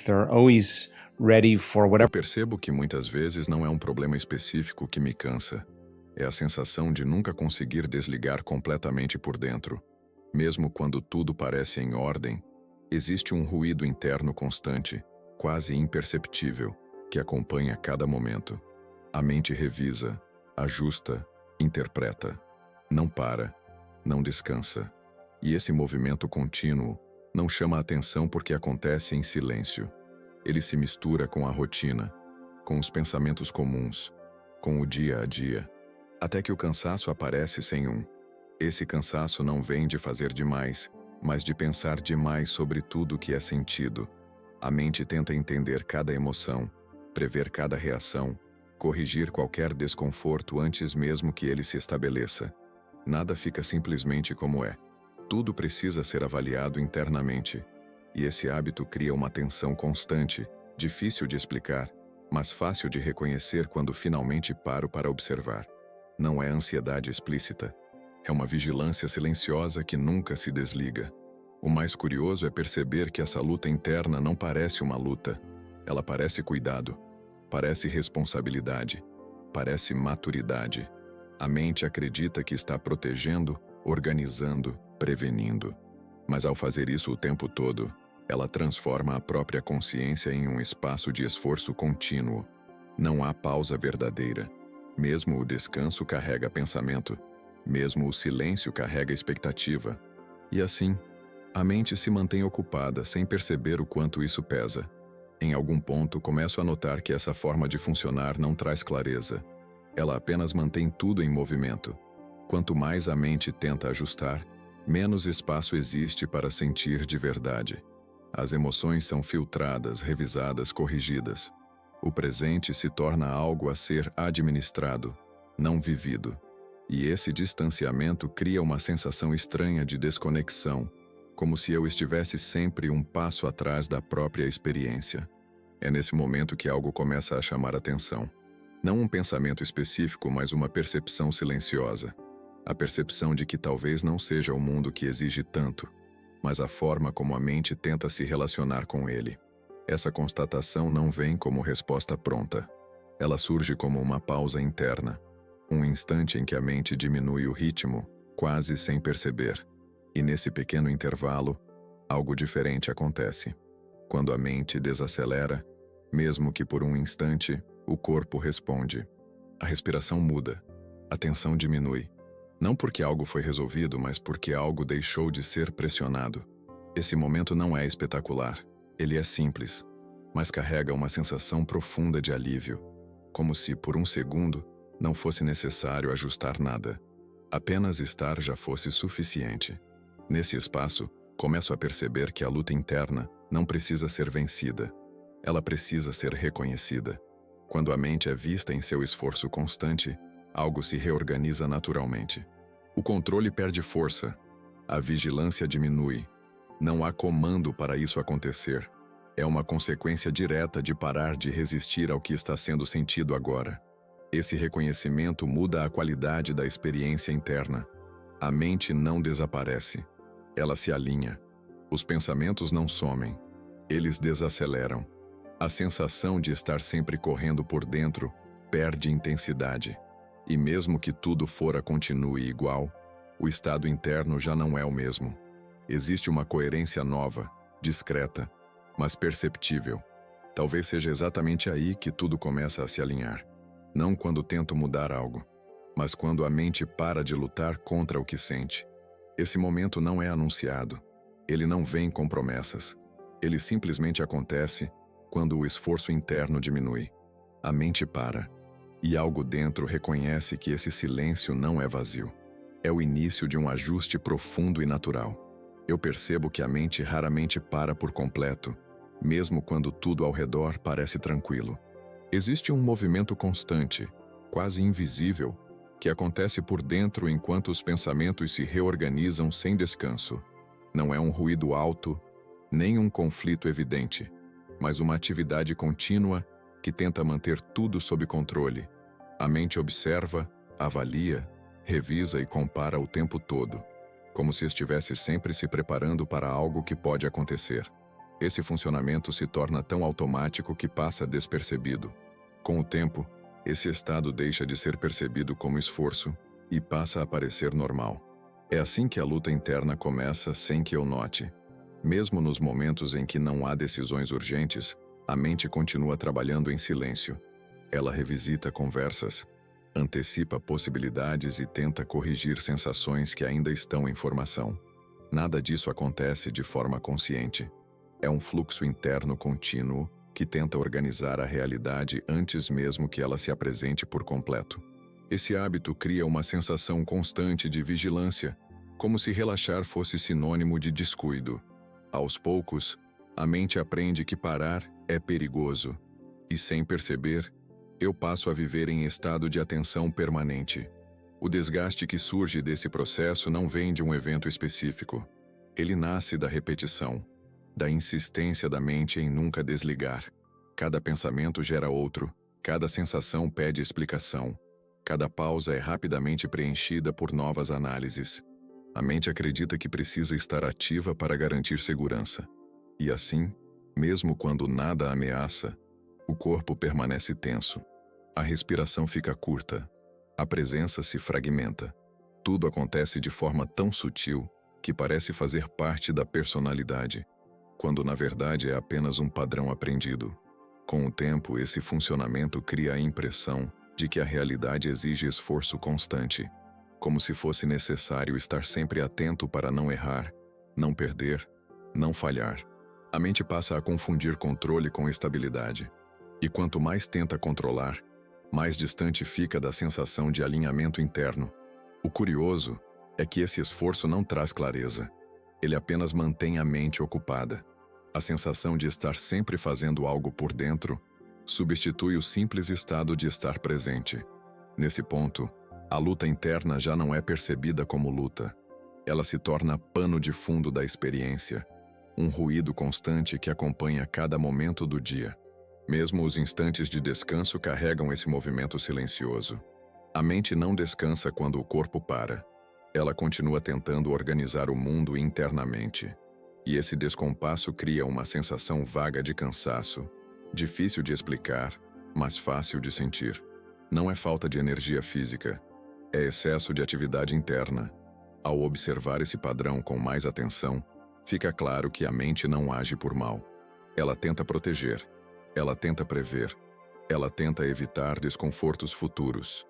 They're always ready for Eu whatever. percebo que muitas vezes não é um problema específico que me cansa. É a sensação de nunca conseguir desligar completamente por dentro. Mesmo quando tudo parece em ordem, existe um ruído interno constante, quase imperceptível, que acompanha cada momento. A mente revisa, ajusta, interpreta. Não para, não descansa. E esse movimento contínuo não chama a atenção porque acontece em silêncio. Ele se mistura com a rotina, com os pensamentos comuns, com o dia a dia, até que o cansaço aparece sem um. Esse cansaço não vem de fazer demais, mas de pensar demais sobre tudo que é sentido. A mente tenta entender cada emoção, prever cada reação, corrigir qualquer desconforto antes mesmo que ele se estabeleça. Nada fica simplesmente como é. Tudo precisa ser avaliado internamente. E esse hábito cria uma tensão constante, difícil de explicar, mas fácil de reconhecer quando finalmente paro para observar. Não é ansiedade explícita. É uma vigilância silenciosa que nunca se desliga. O mais curioso é perceber que essa luta interna não parece uma luta. Ela parece cuidado, parece responsabilidade, parece maturidade. A mente acredita que está protegendo, organizando, prevenindo. Mas ao fazer isso o tempo todo, ela transforma a própria consciência em um espaço de esforço contínuo. Não há pausa verdadeira. Mesmo o descanso carrega pensamento. Mesmo o silêncio carrega expectativa. E assim, a mente se mantém ocupada sem perceber o quanto isso pesa. Em algum ponto, começo a notar que essa forma de funcionar não traz clareza. Ela apenas mantém tudo em movimento. Quanto mais a mente tenta ajustar, menos espaço existe para sentir de verdade. As emoções são filtradas, revisadas, corrigidas. O presente se torna algo a ser administrado, não vivido. E esse distanciamento cria uma sensação estranha de desconexão, como se eu estivesse sempre um passo atrás da própria experiência. É nesse momento que algo começa a chamar atenção. Não um pensamento específico, mas uma percepção silenciosa. A percepção de que talvez não seja o mundo que exige tanto, mas a forma como a mente tenta se relacionar com ele. Essa constatação não vem como resposta pronta. Ela surge como uma pausa interna, um instante em que a mente diminui o ritmo, quase sem perceber. E nesse pequeno intervalo, algo diferente acontece. Quando a mente desacelera, mesmo que por um instante, o corpo responde. A respiração muda, a tensão diminui. Não porque algo foi resolvido, mas porque algo deixou de ser pressionado. Esse momento não é espetacular, ele é simples, mas carrega uma sensação profunda de alívio, como se, por um segundo, não fosse necessário ajustar nada. Apenas estar já fosse suficiente. Nesse espaço, começo a perceber que a luta interna não precisa ser vencida. Ela precisa ser reconhecida. Quando a mente é vista em seu esforço constante, algo se reorganiza naturalmente. O controle perde força. A vigilância diminui. Não há comando para isso acontecer. É uma consequência direta de parar de resistir ao que está sendo sentido agora. Esse reconhecimento muda a qualidade da experiência interna. A mente não desaparece. Ela se alinha. Os pensamentos não somem. Eles desaceleram. A sensação de estar sempre correndo por dentro perde intensidade. E mesmo que tudo fora continue igual, o estado interno já não é o mesmo. Existe uma coerência nova, discreta, mas perceptível. Talvez seja exatamente aí que tudo começa a se alinhar. Não quando tento mudar algo, mas quando a mente para de lutar contra o que sente. Esse momento não é anunciado. Ele não vem com promessas. Ele simplesmente acontece quando o esforço interno diminui. A mente para. E algo dentro reconhece que esse silêncio não é vazio. É o início de um ajuste profundo e natural. Eu percebo que a mente raramente para por completo, mesmo quando tudo ao redor parece tranquilo. Existe um movimento constante, quase invisível, que acontece por dentro enquanto os pensamentos se reorganizam sem descanso. Não é um ruído alto, nem um conflito evidente, mas uma atividade contínua que tenta manter tudo sob controle. A mente observa, avalia, revisa e compara o tempo todo, como se estivesse sempre se preparando para algo que pode acontecer. Esse funcionamento se torna tão automático que passa despercebido. Com o tempo, esse estado deixa de ser percebido como esforço e passa a parecer normal. É assim que a luta interna começa sem que eu note. Mesmo nos momentos em que não há decisões urgentes, a mente continua trabalhando em silêncio. Ela revisita conversas, antecipa possibilidades e tenta corrigir sensações que ainda estão em formação. Nada disso acontece de forma consciente. É um fluxo interno contínuo que tenta organizar a realidade antes mesmo que ela se apresente por completo. Esse hábito cria uma sensação constante de vigilância, como se relaxar fosse sinônimo de descuido. Aos poucos, a mente aprende que parar é perigoso, e sem perceber, eu passo a viver em estado de atenção permanente. O desgaste que surge desse processo não vem de um evento específico. Ele nasce da repetição, da insistência da mente em nunca desligar. Cada pensamento gera outro, cada sensação pede explicação, cada pausa é rapidamente preenchida por novas análises. A mente acredita que precisa estar ativa para garantir segurança. E assim, mesmo quando nada ameaça, o corpo permanece tenso. A respiração fica curta. A presença se fragmenta. Tudo acontece de forma tão sutil que parece fazer parte da personalidade, quando na verdade é apenas um padrão aprendido. Com o tempo, esse funcionamento cria a impressão de que a realidade exige esforço constante, como se fosse necessário estar sempre atento para não errar, não perder, não falhar. A mente passa a confundir controle com estabilidade. E quanto mais tenta controlar, mais distante fica da sensação de alinhamento interno. O curioso é que esse esforço não traz clareza. Ele apenas mantém a mente ocupada. A sensação de estar sempre fazendo algo por dentro substitui o simples estado de estar presente. Nesse ponto, a luta interna já não é percebida como luta. Ela se torna pano de fundo da experiência, um ruído constante que acompanha cada momento do dia. Mesmo os instantes de descanso carregam esse movimento silencioso. A mente não descansa quando o corpo para. Ela continua tentando organizar o mundo internamente. E esse descompasso cria uma sensação vaga de cansaço, difícil de explicar, mas fácil de sentir. Não é falta de energia física, é excesso de atividade interna. Ao observar esse padrão com mais atenção, fica claro que a mente não age por mal. Ela tenta proteger, ela tenta prever, ela tenta evitar desconfortos futuros.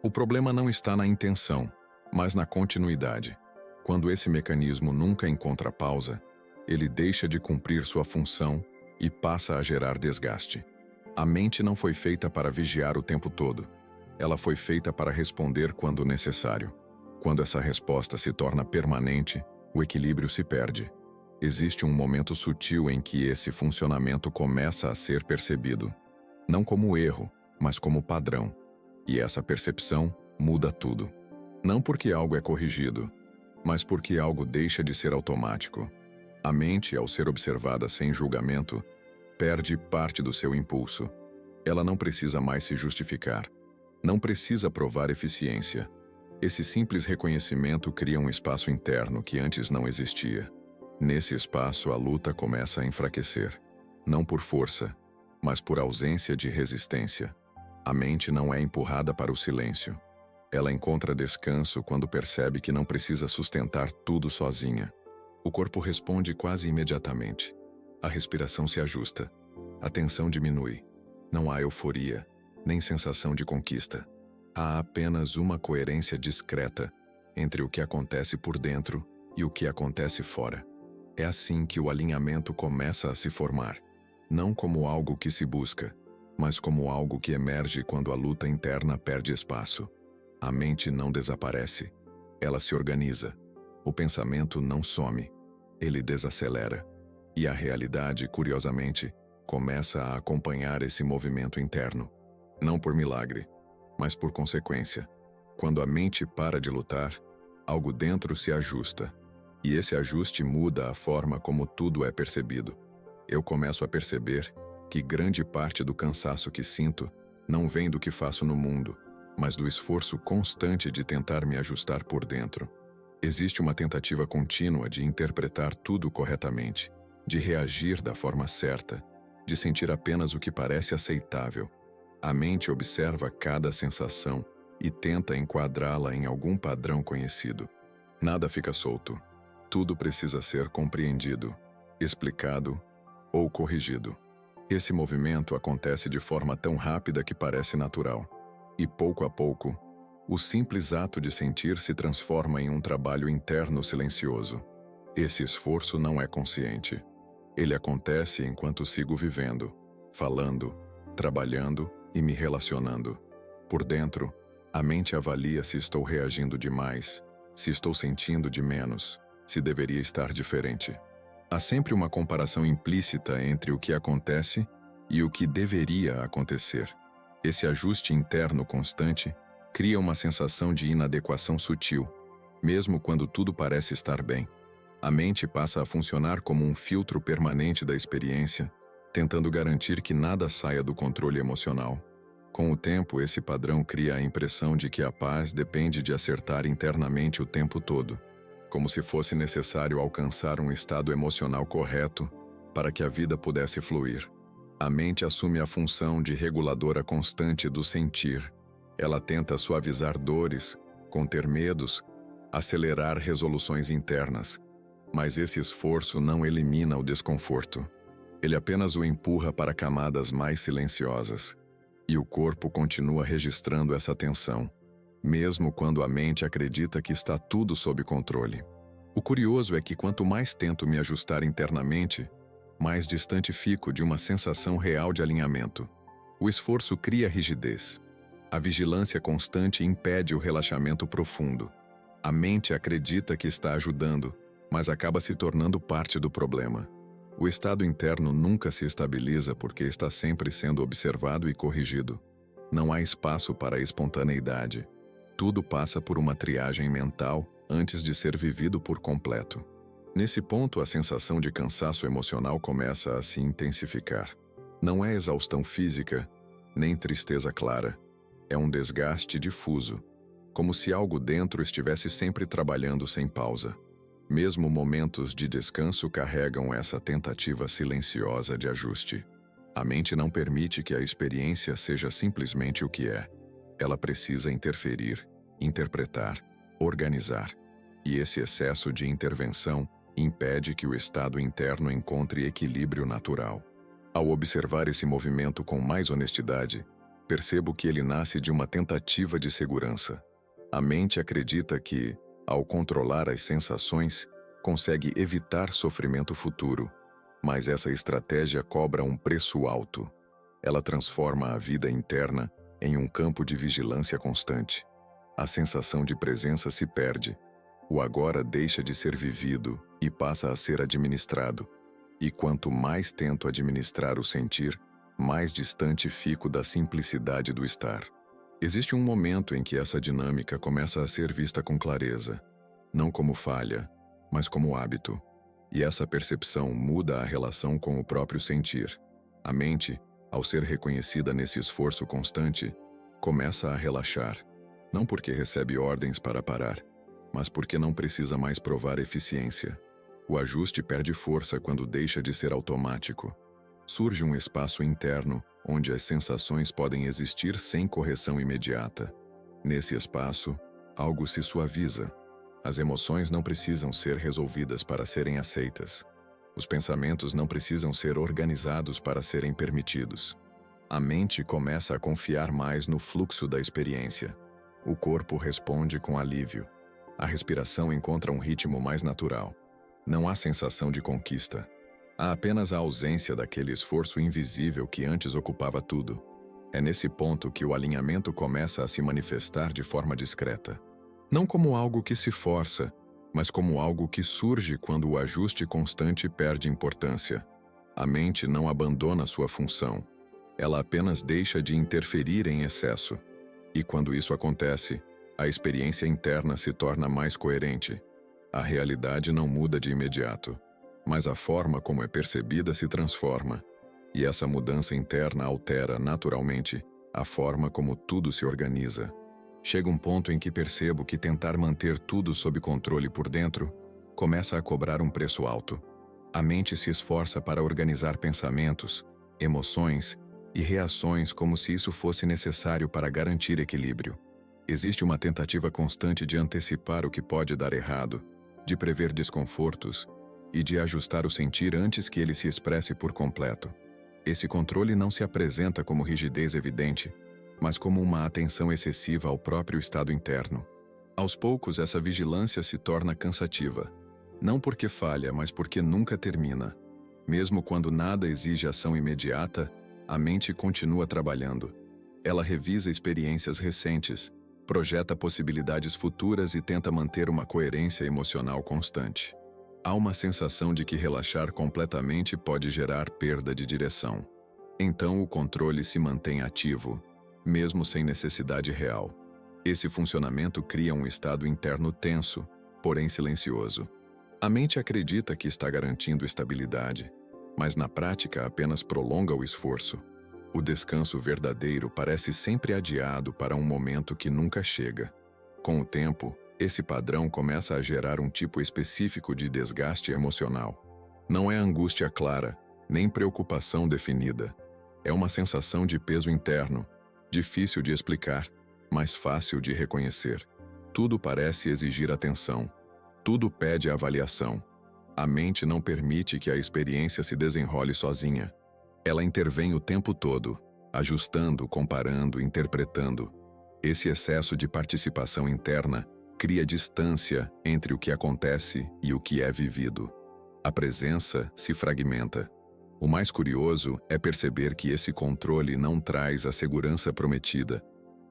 O problema não está na intenção, mas na continuidade. Quando esse mecanismo nunca encontra pausa, ele deixa de cumprir sua função e passa a gerar desgaste. A mente não foi feita para vigiar o tempo todo. Ela foi feita para responder quando necessário. Quando essa resposta se torna permanente, o equilíbrio se perde. Existe um momento sutil em que esse funcionamento começa a ser percebido. Não como erro, mas como padrão. E essa percepção muda tudo. Não porque algo é corrigido, mas porque algo deixa de ser automático. A mente, ao ser observada sem julgamento, perde parte do seu impulso. Ela não precisa mais se justificar. Não precisa provar eficiência. Esse simples reconhecimento cria um espaço interno que antes não existia. Nesse espaço, a luta começa a enfraquecer. Não por força, mas por ausência de resistência. A mente não é empurrada para o silêncio. Ela encontra descanso quando percebe que não precisa sustentar tudo sozinha. O corpo responde quase imediatamente. A respiração se ajusta. A tensão diminui. Não há euforia, nem sensação de conquista. Há apenas uma coerência discreta entre o que acontece por dentro e o que acontece fora. É assim que o alinhamento começa a se formar, não como algo que se busca, mas como algo que emerge quando a luta interna perde espaço. A mente não desaparece, ela se organiza. O pensamento não some, ele desacelera. E a realidade, curiosamente, começa a acompanhar esse movimento interno. Não por milagre, mas por consequência. Quando a mente para de lutar, algo dentro se ajusta. E esse ajuste muda a forma como tudo é percebido. Eu começo a perceber que grande parte do cansaço que sinto não vem do que faço no mundo, mas do esforço constante de tentar me ajustar por dentro. Existe uma tentativa contínua de interpretar tudo corretamente, de reagir da forma certa, de sentir apenas o que parece aceitável. A mente observa cada sensação e tenta enquadrá-la em algum padrão conhecido. Nada fica solto. Tudo precisa ser compreendido, explicado ou corrigido. Esse movimento acontece de forma tão rápida que parece natural. E pouco a pouco, o simples ato de sentir se transforma em um trabalho interno silencioso. Esse esforço não é consciente. Ele acontece enquanto sigo vivendo, falando, trabalhando e me relacionando. Por dentro, a mente avalia se estou reagindo demais, se estou sentindo de menos, se deveria estar diferente. Há sempre uma comparação implícita entre o que acontece e o que deveria acontecer. Esse ajuste interno constante cria uma sensação de inadequação sutil, mesmo quando tudo parece estar bem. A mente passa a funcionar como um filtro permanente da experiência, tentando garantir que nada saia do controle emocional. Com o tempo, esse padrão cria a impressão de que a paz depende de acertar internamente o tempo todo, como se fosse necessário alcançar um estado emocional correto para que a vida pudesse fluir. A mente assume a função de reguladora constante do sentir. Ela tenta suavizar dores, conter medos, acelerar resoluções internas. Mas esse esforço não elimina o desconforto. Ele apenas o empurra para camadas mais silenciosas. E o corpo continua registrando essa tensão, mesmo quando a mente acredita que está tudo sob controle. O curioso é que quanto mais tento me ajustar internamente, mais distante fico de uma sensação real de alinhamento. O esforço cria rigidez. A vigilância constante impede o relaxamento profundo. A mente acredita que está ajudando, mas acaba se tornando parte do problema. O estado interno nunca se estabiliza porque está sempre sendo observado e corrigido. Não há espaço para a espontaneidade. Tudo passa por uma triagem mental antes de ser vivido por completo. Nesse ponto, a sensação de cansaço emocional começa a se intensificar. Não é exaustão física, nem tristeza clara. É um desgaste difuso, como se algo dentro estivesse sempre trabalhando sem pausa. Mesmo momentos de descanso carregam essa tentativa silenciosa de ajuste. A mente não permite que a experiência seja simplesmente o que é. Ela precisa interferir, interpretar, organizar. E esse excesso de intervenção impede que o estado interno encontre equilíbrio natural. Ao observar esse movimento com mais honestidade, percebo que ele nasce de uma tentativa de segurança. A mente acredita que, ao controlar as sensações, consegue evitar sofrimento futuro, mas essa estratégia cobra um preço alto. Ela transforma a vida interna em um campo de vigilância constante. A sensação de presença se perde. O agora deixa de ser vivido e passa a ser administrado. E quanto mais tento administrar o sentir, mais distante fico da simplicidade do estar. Existe um momento em que essa dinâmica começa a ser vista com clareza, não como falha, mas como hábito. E essa percepção muda a relação com o próprio sentir. A mente, ao ser reconhecida nesse esforço constante, começa a relaxar, não porque recebe ordens para parar, mas porque não precisa mais provar eficiência. O ajuste perde força quando deixa de ser automático. Surge um espaço interno onde as sensações podem existir sem correção imediata. Nesse espaço, algo se suaviza. As emoções não precisam ser resolvidas para serem aceitas. Os pensamentos não precisam ser organizados para serem permitidos. A mente começa a confiar mais no fluxo da experiência. O corpo responde com alívio. A respiração encontra um ritmo mais natural. Não há sensação de conquista. Há apenas a ausência daquele esforço invisível que antes ocupava tudo. É nesse ponto que o alinhamento começa a se manifestar de forma discreta. Não como algo que se força, mas como algo que surge quando o ajuste constante perde importância. A mente não abandona sua função. Ela apenas deixa de interferir em excesso. E quando isso acontece, a experiência interna se torna mais coerente. A realidade não muda de imediato, mas a forma como é percebida se transforma. E essa mudança interna altera, naturalmente, a forma como tudo se organiza. Chega um ponto em que percebo que tentar manter tudo sob controle por dentro começa a cobrar um preço alto. A mente se esforça para organizar pensamentos, emoções e reações como se isso fosse necessário para garantir equilíbrio. Existe uma tentativa constante de antecipar o que pode dar errado, de prever desconfortos e de ajustar o sentir antes que ele se expresse por completo. Esse controle não se apresenta como rigidez evidente, mas como uma atenção excessiva ao próprio estado interno. Aos poucos, essa vigilância se torna cansativa. Não porque falha, mas porque nunca termina. Mesmo quando nada exige ação imediata, a mente continua trabalhando. Ela revisa experiências recentes, projeta possibilidades futuras e tenta manter uma coerência emocional constante. Há uma sensação de que relaxar completamente pode gerar perda de direção. Então o controle se mantém ativo, mesmo sem necessidade real. Esse funcionamento cria um estado interno tenso, porém silencioso. A mente acredita que está garantindo estabilidade, mas na prática apenas prolonga o esforço. O descanso verdadeiro parece sempre adiado para um momento que nunca chega. Com o tempo, esse padrão começa a gerar um tipo específico de desgaste emocional. Não é angústia clara, nem preocupação definida. É uma sensação de peso interno, difícil de explicar, mas fácil de reconhecer. Tudo parece exigir atenção. Tudo pede avaliação. A mente não permite que a experiência se desenrole sozinha. Ela intervém o tempo todo, ajustando, comparando, interpretando. Esse excesso de participação interna cria distância entre o que acontece e o que é vivido. A presença se fragmenta. O mais curioso é perceber que esse controle não traz a segurança prometida.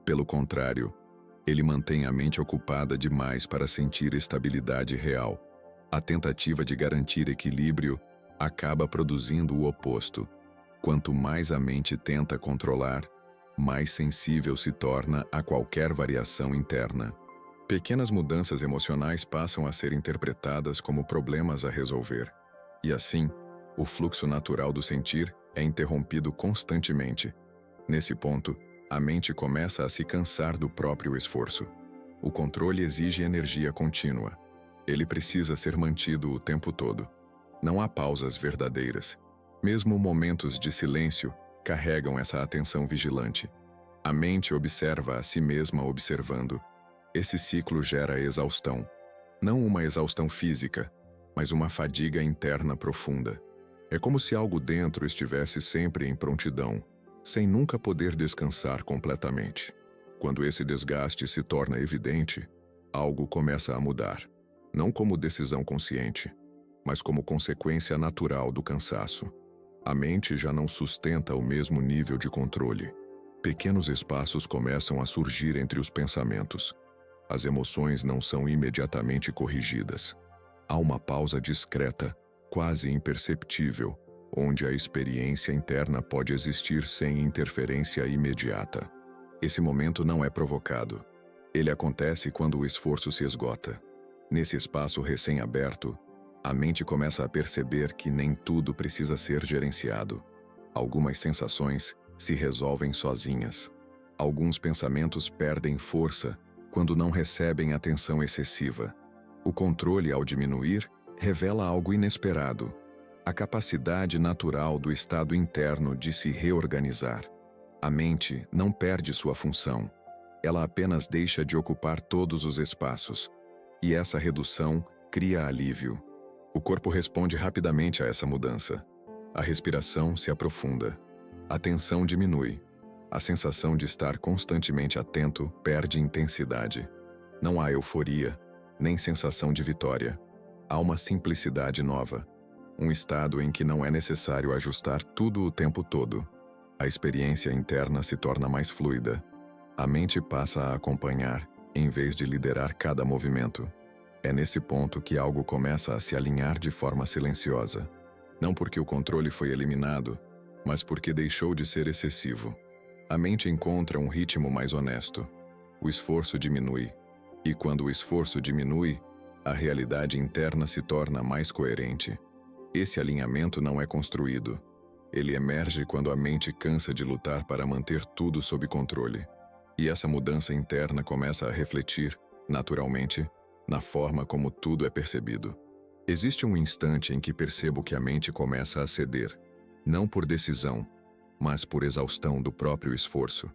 Pelo contrário, ele mantém a mente ocupada demais para sentir estabilidade real. A tentativa de garantir equilíbrio acaba produzindo o oposto. Quanto mais a mente tenta controlar, mais sensível se torna a qualquer variação interna. Pequenas mudanças emocionais passam a ser interpretadas como problemas a resolver. E assim, o fluxo natural do sentir é interrompido constantemente. Nesse ponto, a mente começa a se cansar do próprio esforço. O controle exige energia contínua. Ele precisa ser mantido o tempo todo. Não há pausas verdadeiras. Mesmo momentos de silêncio carregam essa atenção vigilante. A mente observa a si mesma observando. Esse ciclo gera exaustão. Não uma exaustão física, mas uma fadiga interna profunda. É como se algo dentro estivesse sempre em prontidão, sem nunca poder descansar completamente. Quando esse desgaste se torna evidente, algo começa a mudar. Não como decisão consciente, mas como consequência natural do cansaço. A mente já não sustenta o mesmo nível de controle. Pequenos espaços começam a surgir entre os pensamentos. As emoções não são imediatamente corrigidas. Há uma pausa discreta, quase imperceptível, onde a experiência interna pode existir sem interferência imediata. Esse momento não é provocado. Ele acontece quando o esforço se esgota. Nesse espaço recém-aberto, a mente começa a perceber que nem tudo precisa ser gerenciado. Algumas sensações se resolvem sozinhas. Alguns pensamentos perdem força quando não recebem atenção excessiva. O controle, ao diminuir, revela algo inesperado: a capacidade natural do estado interno de se reorganizar. A mente não perde sua função. Ela apenas deixa de ocupar todos os espaços. E essa redução cria alívio. O corpo responde rapidamente a essa mudança. A respiração se aprofunda. A tensão diminui. A sensação de estar constantemente atento perde intensidade. Não há euforia, nem sensação de vitória. Há uma simplicidade nova. Um estado em que não é necessário ajustar tudo o tempo todo. A experiência interna se torna mais fluida. A mente passa a acompanhar, em vez de liderar cada movimento. É nesse ponto que algo começa a se alinhar de forma silenciosa. Não porque o controle foi eliminado, mas porque deixou de ser excessivo. A mente encontra um ritmo mais honesto. O esforço diminui. E quando o esforço diminui, a realidade interna se torna mais coerente. Esse alinhamento não é construído. Ele emerge quando a mente cansa de lutar para manter tudo sob controle. E essa mudança interna começa a refletir, naturalmente, na forma como tudo é percebido. Existe um instante em que percebo que a mente começa a ceder, não por decisão, mas por exaustão do próprio esforço.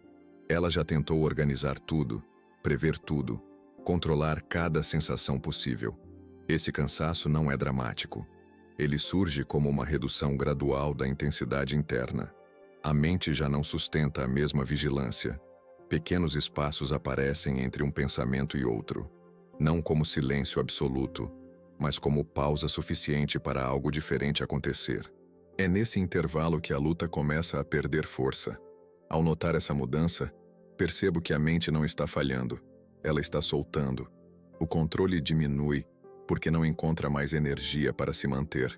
Ela já tentou organizar tudo, prever tudo, controlar cada sensação possível. Esse cansaço não é dramático. Ele surge como uma redução gradual da intensidade interna. A mente já não sustenta a mesma vigilância. Pequenos espaços aparecem entre um pensamento e outro, não como silêncio absoluto, mas como pausa suficiente para algo diferente acontecer. É nesse intervalo que a luta começa a perder força. Ao notar essa mudança, percebo que a mente não está falhando, ela está soltando. O controle diminui porque não encontra mais energia para se manter.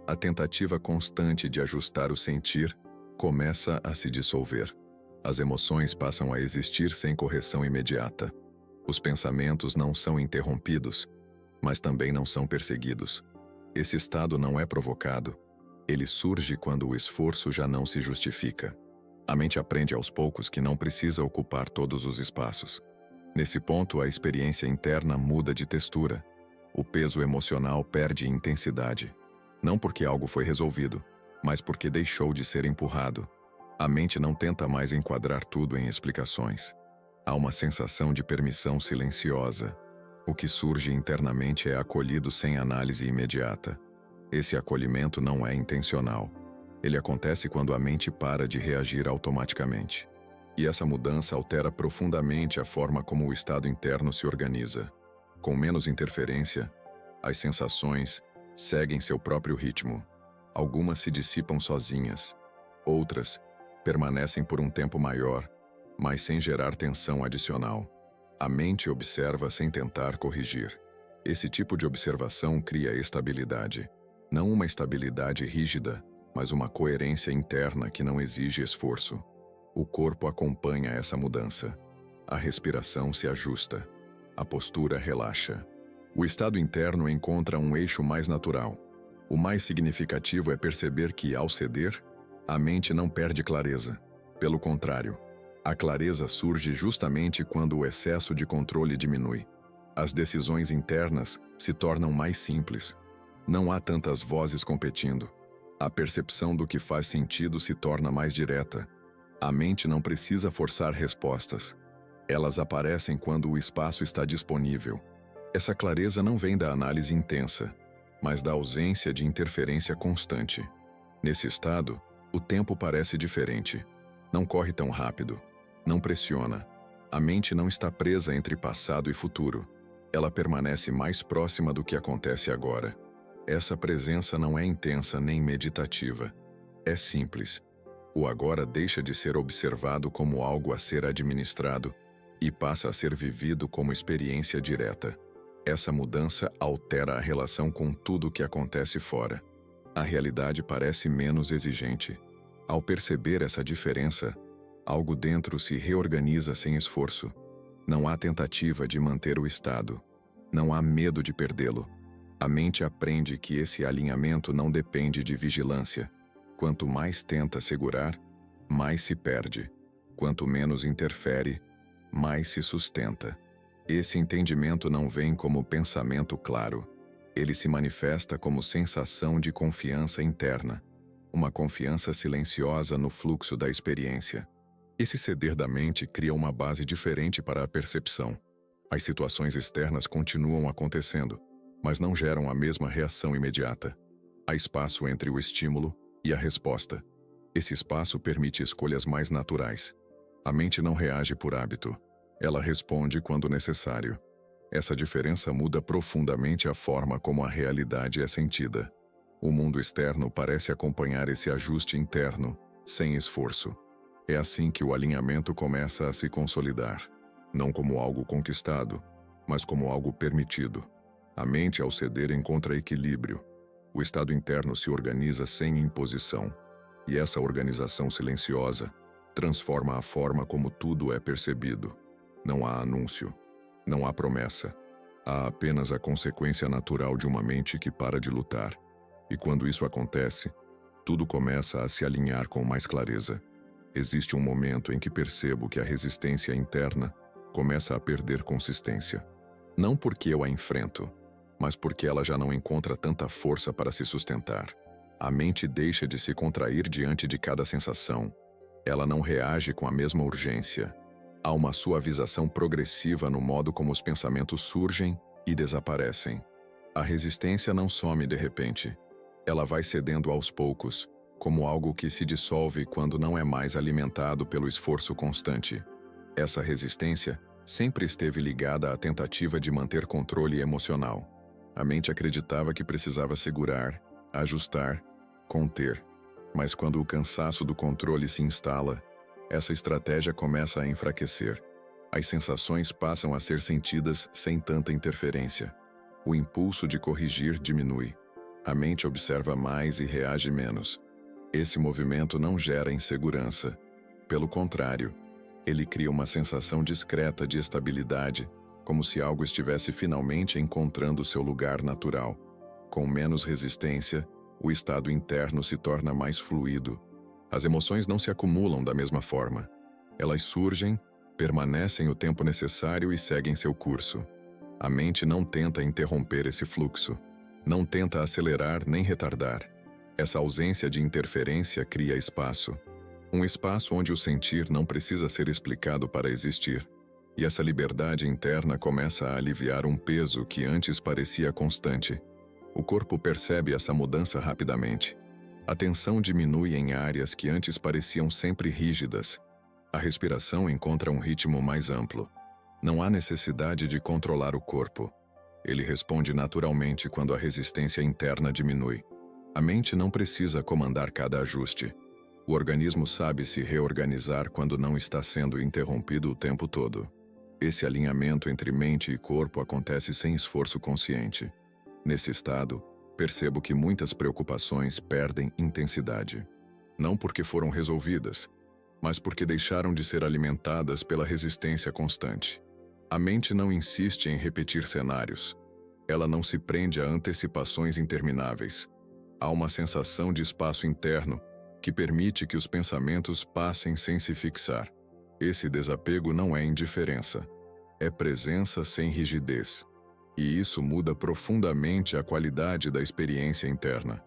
A tentativa constante de ajustar o sentir começa a se dissolver. As emoções passam a existir sem correção imediata. Os pensamentos não são interrompidos, mas também não são perseguidos. Esse estado não é provocado. Ele surge quando o esforço já não se justifica. A mente aprende aos poucos que não precisa ocupar todos os espaços. Nesse ponto, a experiência interna muda de textura. O peso emocional perde intensidade. Não porque algo foi resolvido, mas porque deixou de ser empurrado. A mente não tenta mais enquadrar tudo em explicações. Há uma sensação de permissão silenciosa. O que surge internamente é acolhido sem análise imediata. Esse acolhimento não é intencional. Ele acontece quando a mente para de reagir automaticamente. E essa mudança altera profundamente a forma como o estado interno se organiza. Com menos interferência, as sensações seguem seu próprio ritmo. Algumas se dissipam sozinhas. Outras permanecem por um tempo maior, mas sem gerar tensão adicional. A mente observa sem tentar corrigir. Esse tipo de observação cria estabilidade. Não uma estabilidade rígida, mas uma coerência interna que não exige esforço. O corpo acompanha essa mudança. A respiração se ajusta. A postura relaxa. O estado interno encontra um eixo mais natural. O mais significativo é perceber que, ao ceder, a mente não perde clareza. Pelo contrário, a clareza surge justamente quando o excesso de controle diminui. As decisões internas se tornam mais simples. Não há tantas vozes competindo. A percepção do que faz sentido se torna mais direta. A mente não precisa forçar respostas. Elas aparecem quando o espaço está disponível. Essa clareza não vem da análise intensa, mas da ausência de interferência constante. Nesse estado, o tempo parece diferente. Não corre tão rápido. Não pressiona. A mente não está presa entre passado e futuro. Ela permanece mais próxima do que acontece agora. Essa presença não é intensa nem meditativa. É simples. O agora deixa de ser observado como algo a ser administrado e passa a ser vivido como experiência direta. Essa mudança altera a relação com tudo o que acontece fora. A realidade parece menos exigente. Ao perceber essa diferença, algo dentro se reorganiza sem esforço. Não há tentativa de manter o estado. Não há medo de perdê-lo. A mente aprende que esse alinhamento não depende de vigilância. Quanto mais tenta segurar, mais se perde. Quanto menos interfere, mais se sustenta. Esse entendimento não vem como pensamento claro. Ele se manifesta como sensação de confiança interna. Uma confiança silenciosa no fluxo da experiência. Esse ceder da mente cria uma base diferente para a percepção. As situações externas continuam acontecendo, mas não geram a mesma reação imediata. Há espaço entre o estímulo e a resposta. Esse espaço permite escolhas mais naturais. A mente não reage por hábito. Ela responde quando necessário. Essa diferença muda profundamente a forma como a realidade é sentida. O mundo externo parece acompanhar esse ajuste interno, sem esforço. É assim que o alinhamento começa a se consolidar, não como algo conquistado, mas como algo permitido. A mente, ao ceder, encontra equilíbrio. O estado interno se organiza sem imposição, e essa organização silenciosa transforma a forma como tudo é percebido. Não há anúncio, não há promessa. Há apenas a consequência natural de uma mente que para de lutar. E quando isso acontece, tudo começa a se alinhar com mais clareza. Existe um momento em que percebo que a resistência interna começa a perder consistência. Não porque eu a enfrento, mas porque ela já não encontra tanta força para se sustentar. A mente deixa de se contrair diante de cada sensação. Ela não reage com a mesma urgência. Há uma suavização progressiva no modo como os pensamentos surgem e desaparecem. A resistência não some de repente. Ela vai cedendo aos poucos, como algo que se dissolve quando não é mais alimentado pelo esforço constante. Essa resistência sempre esteve ligada à tentativa de manter controle emocional. A mente acreditava que precisava segurar, ajustar, conter. Mas quando o cansaço do controle se instala, essa estratégia começa a enfraquecer. As sensações passam a ser sentidas sem tanta interferência. O impulso de corrigir diminui. A mente observa mais e reage menos. Esse movimento não gera insegurança. Pelo contrário, ele cria uma sensação discreta de estabilidade, como se algo estivesse finalmente encontrando seu lugar natural. Com menos resistência, o estado interno se torna mais fluido. As emoções não se acumulam da mesma forma. Elas surgem, permanecem o tempo necessário e seguem seu curso. A mente não tenta interromper esse fluxo. Não tenta acelerar nem retardar. Essa ausência de interferência cria espaço. Um espaço onde o sentir não precisa ser explicado para existir. E essa liberdade interna começa a aliviar um peso que antes parecia constante. O corpo percebe essa mudança rapidamente. A tensão diminui em áreas que antes pareciam sempre rígidas. A respiração encontra um ritmo mais amplo. Não há necessidade de controlar o corpo. Ele responde naturalmente quando a resistência interna diminui. A mente não precisa comandar cada ajuste. O organismo sabe se reorganizar quando não está sendo interrompido o tempo todo. Esse alinhamento entre mente e corpo acontece sem esforço consciente. Nesse estado, percebo que muitas preocupações perdem intensidade. Não porque foram resolvidas, mas porque deixaram de ser alimentadas pela resistência constante. A mente não insiste em repetir cenários. Ela não se prende a antecipações intermináveis. Há uma sensação de espaço interno que permite que os pensamentos passem sem se fixar. Esse desapego não é indiferença. É presença sem rigidez. E isso muda profundamente a qualidade da experiência interna.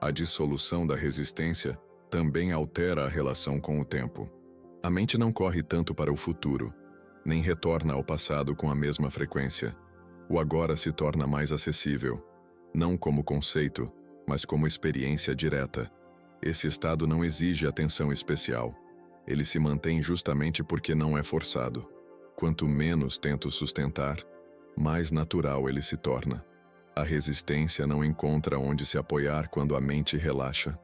A dissolução da resistência também altera a relação com o tempo. A mente não corre tanto para o futuro, nem retorna ao passado com a mesma frequência. O agora se torna mais acessível, não como conceito, mas como experiência direta. Esse estado não exige atenção especial. Ele se mantém justamente porque não é forçado. Quanto menos tento sustentar, mais natural ele se torna. A resistência não encontra onde se apoiar quando a mente relaxa.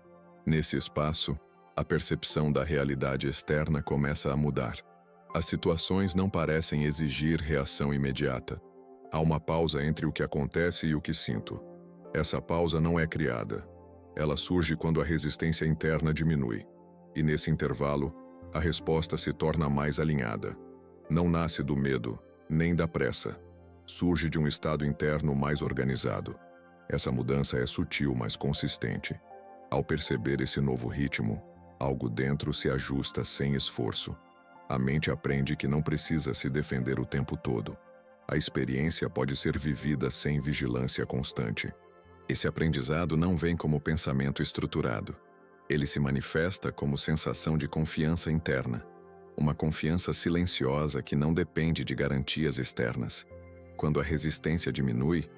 Nesse espaço, a percepção da realidade externa começa a mudar. As situações não parecem exigir reação imediata. Há uma pausa entre o que acontece e o que sinto. Essa pausa não é criada. Ela surge quando a resistência interna diminui. E nesse intervalo, a resposta se torna mais alinhada. Não nasce do medo, nem da pressa. Surge de um estado interno mais organizado. Essa mudança é sutil, mas consistente. Ao perceber esse novo ritmo, algo dentro se ajusta sem esforço. A mente aprende que não precisa se defender o tempo todo. A experiência pode ser vivida sem vigilância constante. Esse aprendizado não vem como pensamento estruturado. Ele se manifesta como sensação de confiança interna. Uma confiança silenciosa que não depende de garantias externas. Quando a resistência diminui,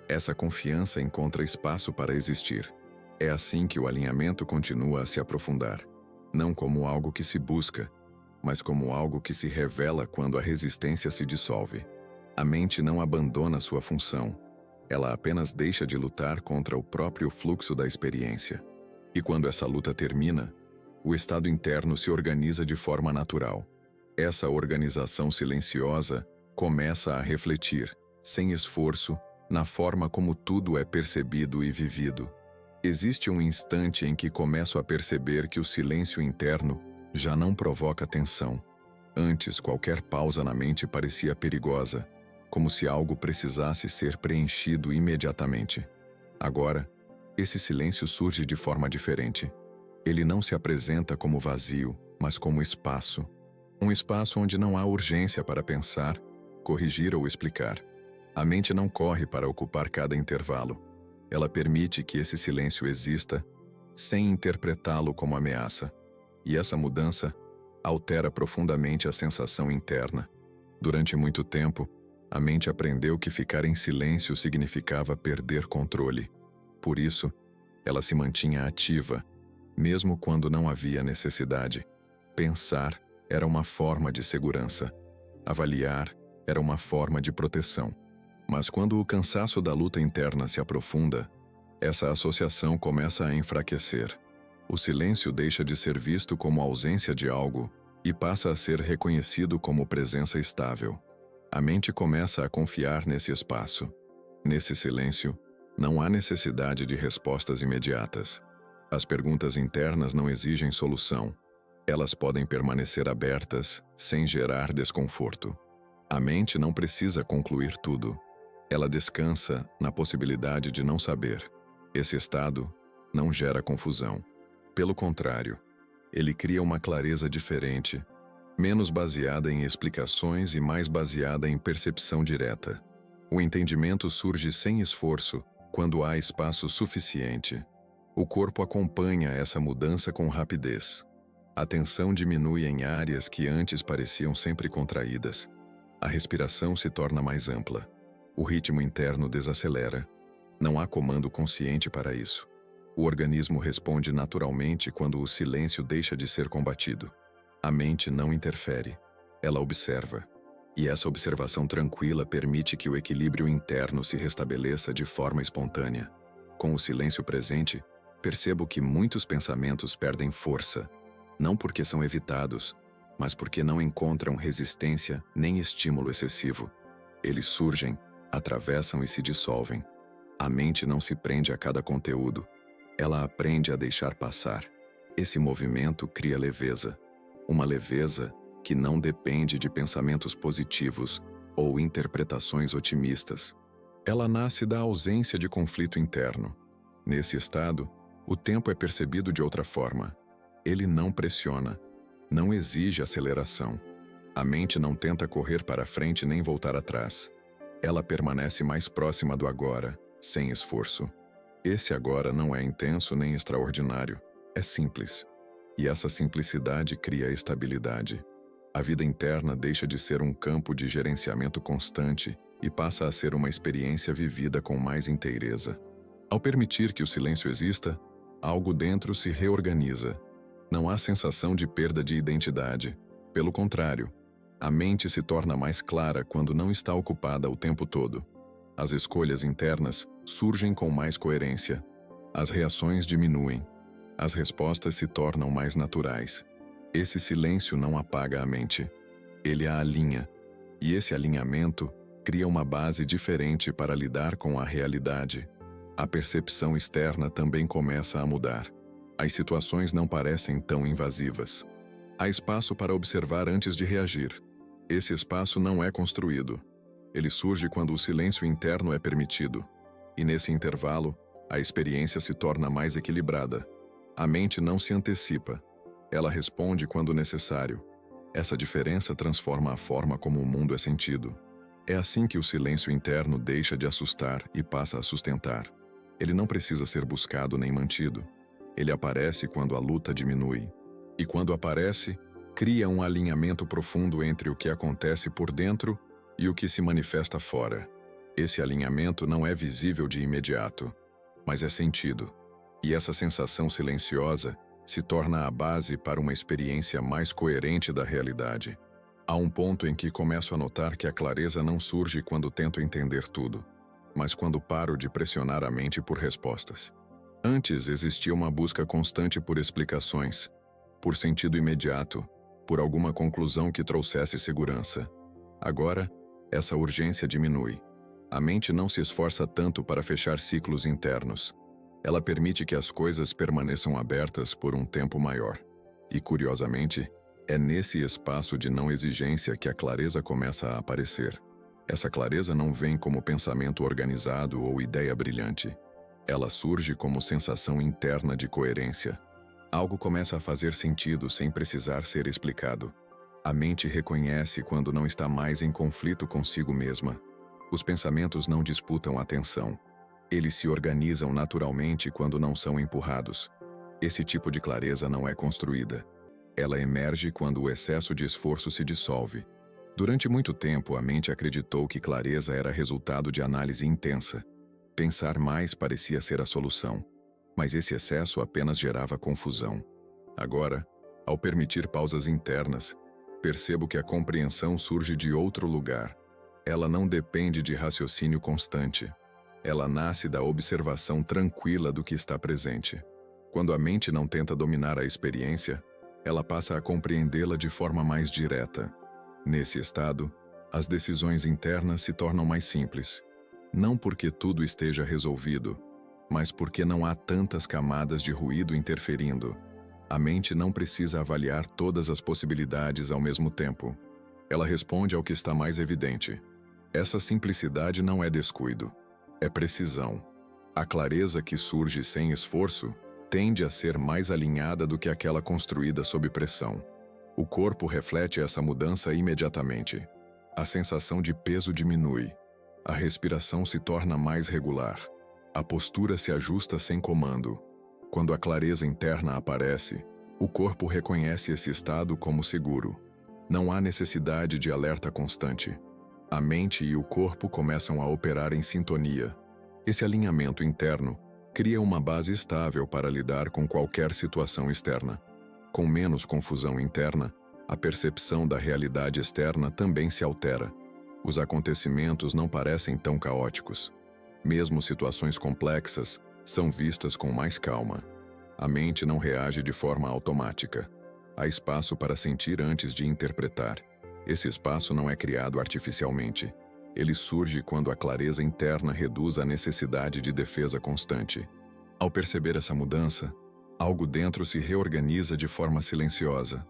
essa confiança encontra espaço para existir. É assim que o alinhamento continua a se aprofundar. Não como algo que se busca, mas como algo que se revela quando a resistência se dissolve. A mente não abandona sua função. Ela apenas deixa de lutar contra o próprio fluxo da experiência. E quando essa luta termina, o estado interno se organiza de forma natural. Essa organização silenciosa começa a refletir, sem esforço, na forma como tudo é percebido e vivido. Existe um instante em que começo a perceber que o silêncio interno já não provoca tensão. Antes, qualquer pausa na mente parecia perigosa, como se algo precisasse ser preenchido imediatamente. Agora, esse silêncio surge de forma diferente. Ele não se apresenta como vazio, mas como espaço. Um espaço onde não há urgência para pensar, corrigir ou explicar. A mente não corre para ocupar cada intervalo. Ela permite que esse silêncio exista, sem interpretá-lo como ameaça. E essa mudança altera profundamente a sensação interna. Durante muito tempo, a mente aprendeu que ficar em silêncio significava perder controle. Por isso, ela se mantinha ativa, mesmo quando não havia necessidade. Pensar era uma forma de segurança. Avaliar era uma forma de proteção. Mas quando o cansaço da luta interna se aprofunda, essa associação começa a enfraquecer. O silêncio deixa de ser visto como ausência de algo e passa a ser reconhecido como presença estável. A mente começa a confiar nesse espaço. Nesse silêncio, não há necessidade de respostas imediatas. As perguntas internas não exigem solução. Elas podem permanecer abertas, sem gerar desconforto. A mente não precisa concluir tudo. Ela descansa na possibilidade de não saber. Esse estado não gera confusão. Pelo contrário, ele cria uma clareza diferente, menos baseada em explicações e mais baseada em percepção direta. O entendimento surge sem esforço quando há espaço suficiente. O corpo acompanha essa mudança com rapidez. A tensão diminui em áreas que antes pareciam sempre contraídas. A respiração se torna mais ampla. O ritmo interno desacelera. Não há comando consciente para isso. O organismo responde naturalmente quando o silêncio deixa de ser combatido. A mente não interfere. Ela observa. E essa observação tranquila permite que o equilíbrio interno se restabeleça de forma espontânea. Com o silêncio presente, percebo que muitos pensamentos perdem força, não porque são evitados, mas porque não encontram resistência nem estímulo excessivo. Eles surgem, atravessam e se dissolvem. A mente não se prende a cada conteúdo. Ela aprende a deixar passar. Esse movimento cria leveza. Uma leveza que não depende de pensamentos positivos ou interpretações otimistas. Ela nasce da ausência de conflito interno. Nesse estado, o tempo é percebido de outra forma. Ele não pressiona, não exige aceleração. A mente não tenta correr para frente nem voltar atrás. Ela permanece mais próxima do agora, sem esforço. Esse agora não é intenso nem extraordinário, é simples. E essa simplicidade cria estabilidade. A vida interna deixa de ser um campo de gerenciamento constante e passa a ser uma experiência vivida com mais inteireza. Ao permitir que o silêncio exista, algo dentro se reorganiza. Não há sensação de perda de identidade. Pelo contrário, a mente se torna mais clara quando não está ocupada o tempo todo. As escolhas internas surgem com mais coerência. As reações diminuem. As respostas se tornam mais naturais. Esse silêncio não apaga a mente. Ele a alinha. E esse alinhamento cria uma base diferente para lidar com a realidade. A percepção externa também começa a mudar. As situações não parecem tão invasivas. Há espaço para observar antes de reagir. Esse espaço não é construído. Ele surge quando o silêncio interno é permitido. E nesse intervalo, a experiência se torna mais equilibrada. A mente não se antecipa. Ela responde quando necessário. Essa diferença transforma a forma como o mundo é sentido. É assim que o silêncio interno deixa de assustar e passa a sustentar. Ele não precisa ser buscado nem mantido. Ele aparece quando a luta diminui. E quando aparece, cria um alinhamento profundo entre o que acontece por dentro e o que se manifesta fora. Esse alinhamento não é visível de imediato, mas é sentido. E essa sensação silenciosa se torna a base para uma experiência mais coerente da realidade. Há um ponto em que começo a notar que a clareza não surge quando tento entender tudo, mas quando paro de pressionar a mente por respostas. Antes existia uma busca constante por explicações, por sentido imediato, por alguma conclusão que trouxesse segurança. Agora, essa urgência diminui. A mente não se esforça tanto para fechar ciclos internos. Ela permite que as coisas permaneçam abertas por um tempo maior. E, curiosamente, é nesse espaço de não exigência que a clareza começa a aparecer. Essa clareza não vem como pensamento organizado ou ideia brilhante. Ela surge como sensação interna de coerência. Algo começa a fazer sentido sem precisar ser explicado. A mente reconhece quando não está mais em conflito consigo mesma. Os pensamentos não disputam atenção. Eles se organizam naturalmente quando não são empurrados. Esse tipo de clareza não é construída. Ela emerge quando o excesso de esforço se dissolve. Durante muito tempo, a mente acreditou que clareza era resultado de análise intensa. Pensar mais parecia ser a solução, mas esse excesso apenas gerava confusão. Agora, ao permitir pausas internas, percebo que a compreensão surge de outro lugar. Ela não depende de raciocínio constante. Ela nasce da observação tranquila do que está presente. Quando a mente não tenta dominar a experiência, ela passa a compreendê-la de forma mais direta. Nesse estado, as decisões internas se tornam mais simples. Não porque tudo esteja resolvido, mas porque não há tantas camadas de ruído interferindo. A mente não precisa avaliar todas as possibilidades ao mesmo tempo. Ela responde ao que está mais evidente. Essa simplicidade não é descuido, é precisão. A clareza que surge sem esforço tende a ser mais alinhada do que aquela construída sob pressão. O corpo reflete essa mudança imediatamente. A sensação de peso diminui. A respiração se torna mais regular. A postura se ajusta sem comando. Quando a clareza interna aparece, o corpo reconhece esse estado como seguro. Não há necessidade de alerta constante. A mente e o corpo começam a operar em sintonia. Esse alinhamento interno cria uma base estável para lidar com qualquer situação externa. Com menos confusão interna, a percepção da realidade externa também se altera. Os acontecimentos não parecem tão caóticos. Mesmo situações complexas são vistas com mais calma. A mente não reage de forma automática. Há espaço para sentir antes de interpretar. Esse espaço não é criado artificialmente. Ele surge quando a clareza interna reduz a necessidade de defesa constante. Ao perceber essa mudança, algo dentro se reorganiza de forma silenciosa.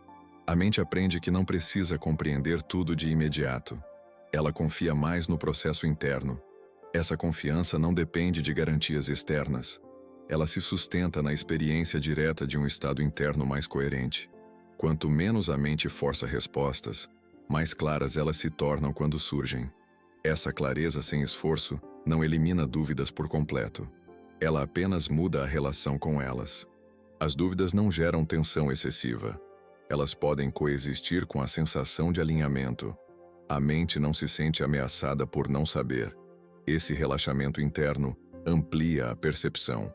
A mente aprende que não precisa compreender tudo de imediato. Ela confia mais no processo interno. Essa confiança não depende de garantias externas. Ela se sustenta na experiência direta de um estado interno mais coerente. Quanto menos a mente força respostas, mais claras elas se tornam quando surgem. Essa clareza sem esforço não elimina dúvidas por completo. Ela apenas muda a relação com elas. As dúvidas não geram tensão excessiva. Elas podem coexistir com a sensação de alinhamento. A mente não se sente ameaçada por não saber. Esse relaxamento interno amplia a percepção.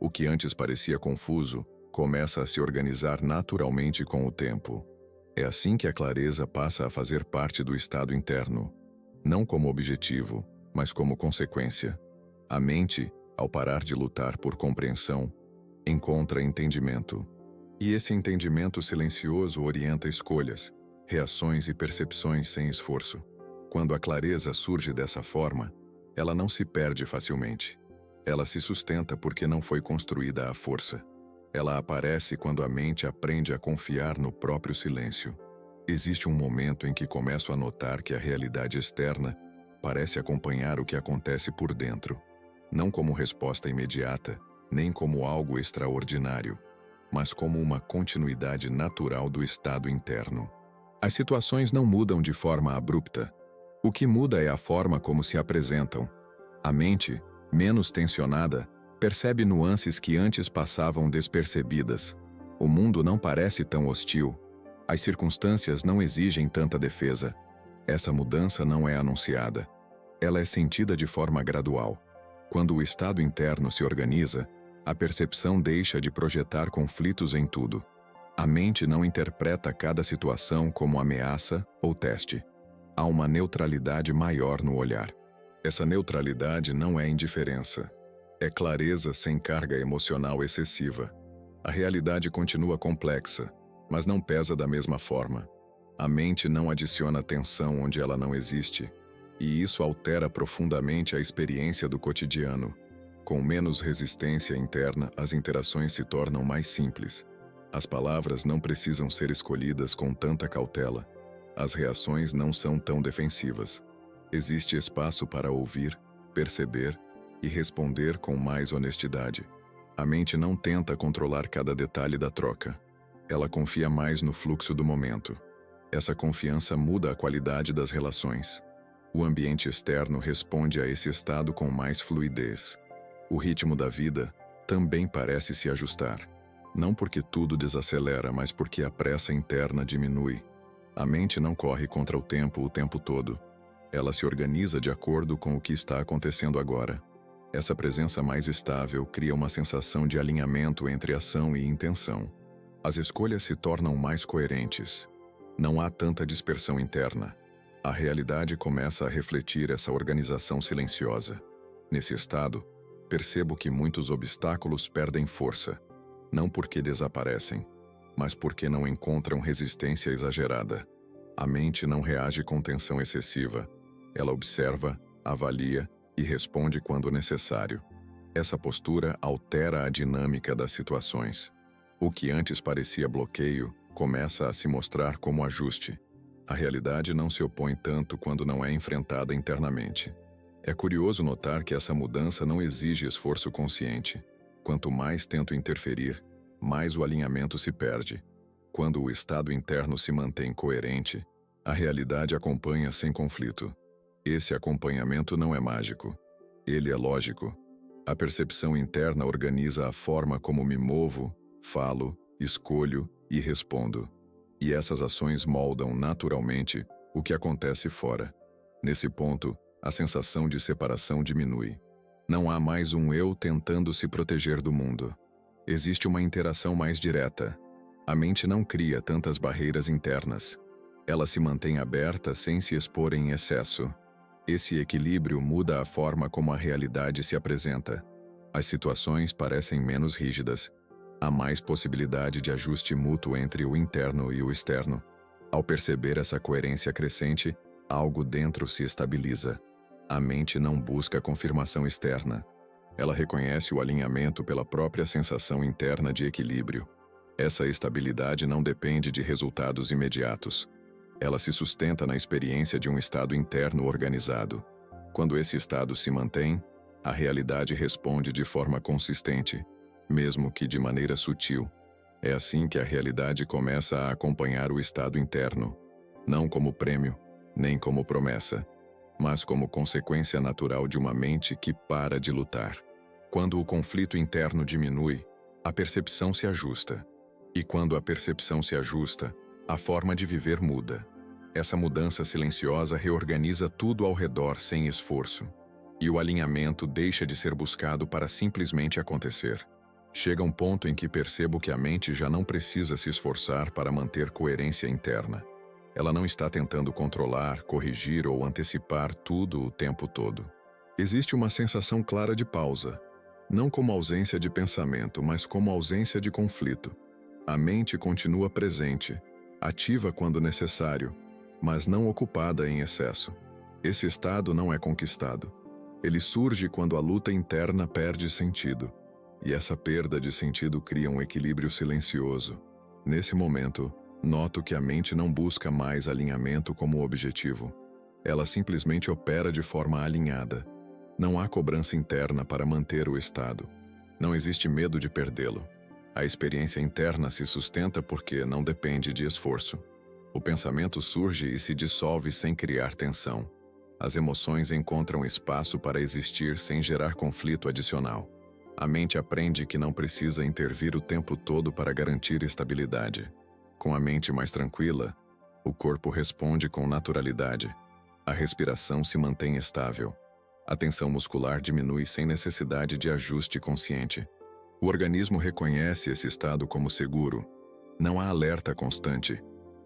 O que antes parecia confuso começa a se organizar naturalmente com o tempo. É assim que a clareza passa a fazer parte do estado interno, não como objetivo, mas como consequência. A mente, ao parar de lutar por compreensão, encontra entendimento. E esse entendimento silencioso orienta escolhas, reações e percepções sem esforço. Quando a clareza surge dessa forma, ela não se perde facilmente. Ela se sustenta porque não foi construída à força. Ela aparece quando a mente aprende a confiar no próprio silêncio. Existe um momento em que começo a notar que a realidade externa parece acompanhar o que acontece por dentro, não como resposta imediata, nem como algo extraordinário, mas como uma continuidade natural do estado interno. As situações não mudam de forma abrupta. O que muda é a forma como se apresentam. A mente, menos tensionada, percebe nuances que antes passavam despercebidas. O mundo não parece tão hostil. As circunstâncias não exigem tanta defesa. Essa mudança não é anunciada. Ela é sentida de forma gradual. Quando o estado interno se organiza, a percepção deixa de projetar conflitos em tudo. A mente não interpreta cada situação como ameaça ou teste. Há uma neutralidade maior no olhar. Essa neutralidade não é indiferença. É clareza sem carga emocional excessiva. A realidade continua complexa, mas não pesa da mesma forma. A mente não adiciona tensão onde ela não existe, e isso altera profundamente a experiência do cotidiano. Com menos resistência interna, as interações se tornam mais simples. As palavras não precisam ser escolhidas com tanta cautela. As reações não são tão defensivas. Existe espaço para ouvir, perceber e responder com mais honestidade. A mente não tenta controlar cada detalhe da troca. Ela confia mais no fluxo do momento. Essa confiança muda a qualidade das relações. O ambiente externo responde a esse estado com mais fluidez. O ritmo da vida também parece se ajustar. Não porque tudo desacelera, mas porque a pressa interna diminui. A mente não corre contra o tempo todo. Ela se organiza de acordo com o que está acontecendo agora. Essa presença mais estável cria uma sensação de alinhamento entre ação e intenção. As escolhas se tornam mais coerentes. Não há tanta dispersão interna. A realidade começa a refletir essa organização silenciosa. Nesse estado, percebo que muitos obstáculos perdem força, não porque desaparecem, mas porque não encontram resistência exagerada. A mente não reage com tensão excessiva. Ela observa, avalia e responde quando necessário. Essa postura altera a dinâmica das situações. O que antes parecia bloqueio começa a se mostrar como ajuste. A realidade não se opõe tanto quando não é enfrentada internamente. É curioso notar que essa mudança não exige esforço consciente. Quanto mais tento interferir, mais o alinhamento se perde. Quando o estado interno se mantém coerente, a realidade acompanha sem conflito. Esse acompanhamento não é mágico. Ele é lógico. A percepção interna organiza a forma como me movo, falo, escolho e respondo. E essas ações moldam naturalmente o que acontece fora. Nesse ponto, a sensação de separação diminui. Não há mais um eu tentando se proteger do mundo. Existe uma interação mais direta. A mente não cria tantas barreiras internas. Ela se mantém aberta sem se expor em excesso. Esse equilíbrio muda a forma como a realidade se apresenta. As situações parecem menos rígidas. Há mais possibilidade de ajuste mútuo entre o interno e o externo. Ao perceber essa coerência crescente, algo dentro se estabiliza. A mente não busca confirmação externa. Ela reconhece o alinhamento pela própria sensação interna de equilíbrio. Essa estabilidade não depende de resultados imediatos. Ela se sustenta na experiência de um estado interno organizado. Quando esse estado se mantém, a realidade responde de forma consistente, mesmo que de maneira sutil. É assim que a realidade começa a acompanhar o estado interno, não como prêmio, nem como promessa, mas como consequência natural de uma mente que para de lutar. Quando o conflito interno diminui, a percepção se ajusta. E quando a percepção se ajusta, a forma de viver muda. Essa mudança silenciosa reorganiza tudo ao redor sem esforço. E o alinhamento deixa de ser buscado para simplesmente acontecer. Chega um ponto em que percebo que a mente já não precisa se esforçar para manter coerência interna. Ela não está tentando controlar, corrigir ou antecipar tudo o tempo todo. Existe uma sensação clara de pausa, não como ausência de pensamento, mas como ausência de conflito. A mente continua presente, ativa quando necessário, mas não ocupada em excesso. Esse estado não é conquistado. Ele surge quando a luta interna perde sentido. E essa perda de sentido cria um equilíbrio silencioso. Nesse momento, noto que a mente não busca mais alinhamento como objetivo. Ela simplesmente opera de forma alinhada. Não há cobrança interna para manter o estado. Não existe medo de perdê-lo. A experiência interna se sustenta porque não depende de esforço. O pensamento surge e se dissolve sem criar tensão. As emoções encontram espaço para existir sem gerar conflito adicional. A mente aprende que não precisa intervir o tempo todo para garantir estabilidade. Com a mente mais tranquila, o corpo responde com naturalidade. A respiração se mantém estável. A tensão muscular diminui sem necessidade de ajuste consciente. O organismo reconhece esse estado como seguro. Não há alerta constante.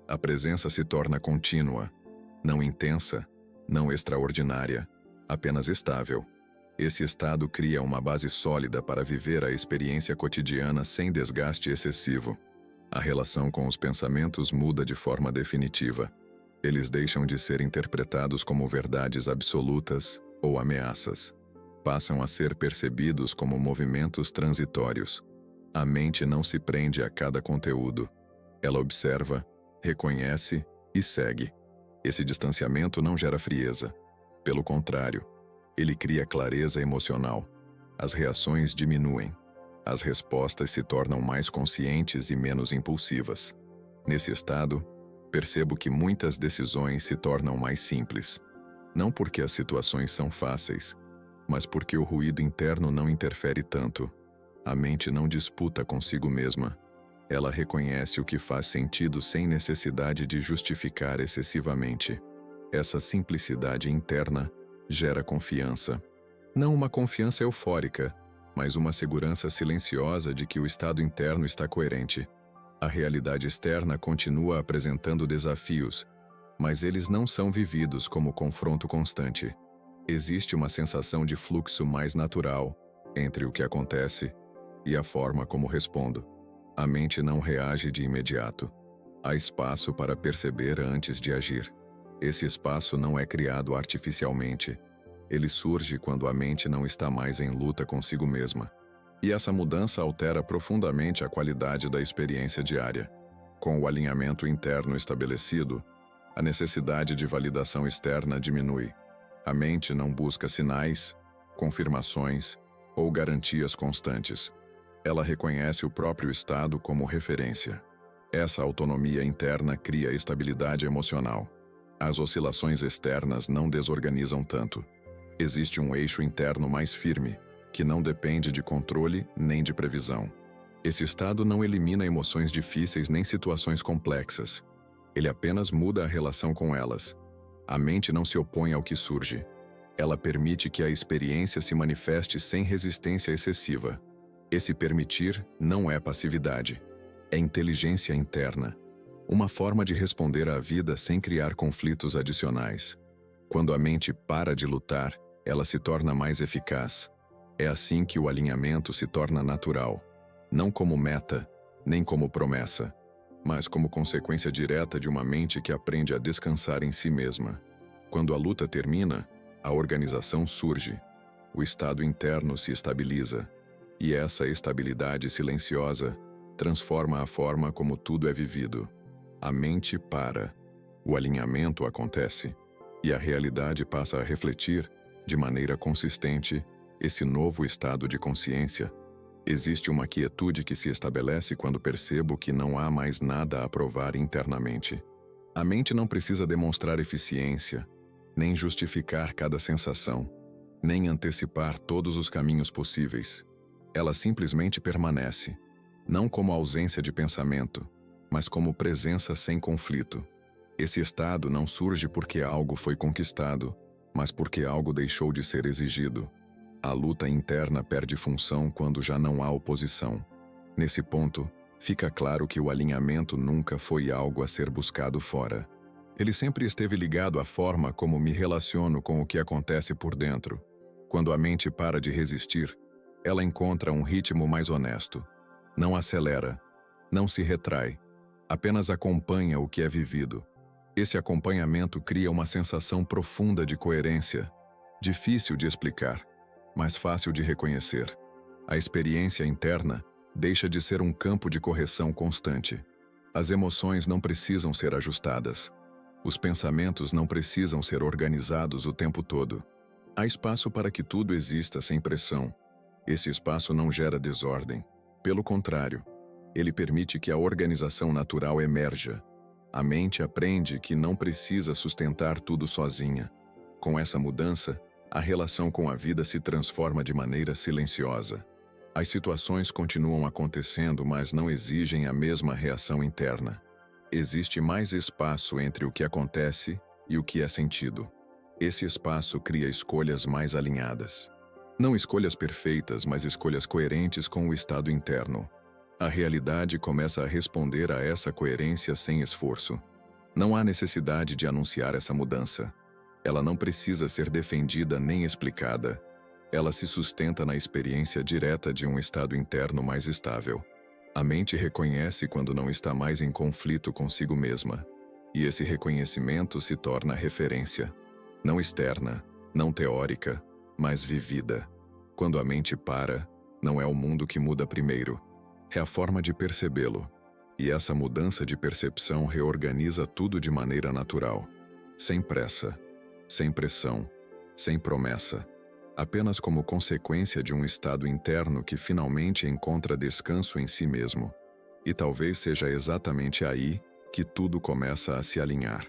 A presença se torna contínua, não intensa, não extraordinária, apenas estável. Esse estado cria uma base sólida para viver a experiência cotidiana sem desgaste excessivo. A relação com os pensamentos muda de forma definitiva. Eles deixam de ser interpretados como verdades absolutas ou ameaças. Passam a ser percebidos como movimentos transitórios. A mente não se prende a cada conteúdo. Ela observa, reconhece e segue. Esse distanciamento não gera frieza. Pelo contrário, ele cria clareza emocional. As reações diminuem. As respostas se tornam mais conscientes e menos impulsivas. Nesse estado, percebo que muitas decisões se tornam mais simples. Não porque as situações são fáceis, mas porque o ruído interno não interfere tanto. A mente não disputa consigo mesma. Ela reconhece o que faz sentido sem necessidade de justificar excessivamente. Essa simplicidade interna gera confiança. Não uma confiança eufórica, mas uma segurança silenciosa de que o estado interno está coerente. A realidade externa continua apresentando desafios, mas eles não são vividos como confronto constante. Existe uma sensação de fluxo mais natural entre o que acontece e a forma como respondo. A mente não reage de imediato. Há espaço para perceber antes de agir. Esse espaço não é criado artificialmente. Ele surge quando a mente não está mais em luta consigo mesma. E essa mudança altera profundamente a qualidade da experiência diária. Com o alinhamento interno estabelecido, a necessidade de validação externa diminui. A mente não busca sinais, confirmações ou garantias constantes. Ela reconhece o próprio estado como referência. Essa autonomia interna cria estabilidade emocional. As oscilações externas não desorganizam tanto. Existe um eixo interno mais firme, que não depende de controle nem de previsão. Esse estado não elimina emoções difíceis nem situações complexas. Ele apenas muda a relação com elas. A mente não se opõe ao que surge. Ela permite que a experiência se manifeste sem resistência excessiva. Esse permitir não é passividade. É inteligência interna. Uma forma de responder à vida sem criar conflitos adicionais. Quando a mente para de lutar, ela se torna mais eficaz. É assim que o alinhamento se torna natural. Não como meta, nem como promessa, mas como consequência direta de uma mente que aprende a descansar em si mesma. Quando a luta termina, a organização surge. O estado interno se estabiliza. E essa estabilidade silenciosa transforma a forma como tudo é vivido. A mente para, o alinhamento acontece, e a realidade passa a refletir, de maneira consistente, esse novo estado de consciência. Existe uma quietude que se estabelece quando percebo que não há mais nada a provar internamente. A mente não precisa demonstrar eficiência, nem justificar cada sensação, nem antecipar todos os caminhos possíveis. Ela simplesmente permanece, não como ausência de pensamento, mas como presença sem conflito. Esse estado não surge porque algo foi conquistado, mas porque algo deixou de ser exigido. A luta interna perde função quando já não há oposição. Nesse ponto, fica claro que o alinhamento nunca foi algo a ser buscado fora. Ele sempre esteve ligado à forma como me relaciono com o que acontece por dentro. Quando a mente para de resistir, ela encontra um ritmo mais honesto. Não acelera, não se retrai, apenas acompanha o que é vivido. Esse acompanhamento cria uma sensação profunda de coerência, difícil de explicar, mas fácil de reconhecer. A experiência interna deixa de ser um campo de correção constante. As emoções não precisam ser ajustadas. Os pensamentos não precisam ser organizados o tempo todo. Há espaço para que tudo exista sem pressão. Esse espaço não gera desordem. Pelo contrário, ele permite que a organização natural emerja. A mente aprende que não precisa sustentar tudo sozinha. Com essa mudança, a relação com a vida se transforma de maneira silenciosa. As situações continuam acontecendo, mas não exigem a mesma reação interna. Existe mais espaço entre o que acontece e o que é sentido. Esse espaço cria escolhas mais alinhadas. Não escolhas perfeitas, mas escolhas coerentes com o estado interno. A realidade começa a responder a essa coerência sem esforço. Não há necessidade de anunciar essa mudança. Ela não precisa ser defendida nem explicada. Ela se sustenta na experiência direta de um estado interno mais estável. A mente reconhece quando não está mais em conflito consigo mesma. E esse reconhecimento se torna referência. Não externa, não teórica, mas vivida. Quando a mente para, não é o mundo que muda primeiro. É a forma de percebê-lo. E essa mudança de percepção reorganiza tudo de maneira natural. Sem pressa, sem pressão, sem promessa. Apenas como consequência de um estado interno que finalmente encontra descanso em si mesmo. E talvez seja exatamente aí que tudo começa a se alinhar.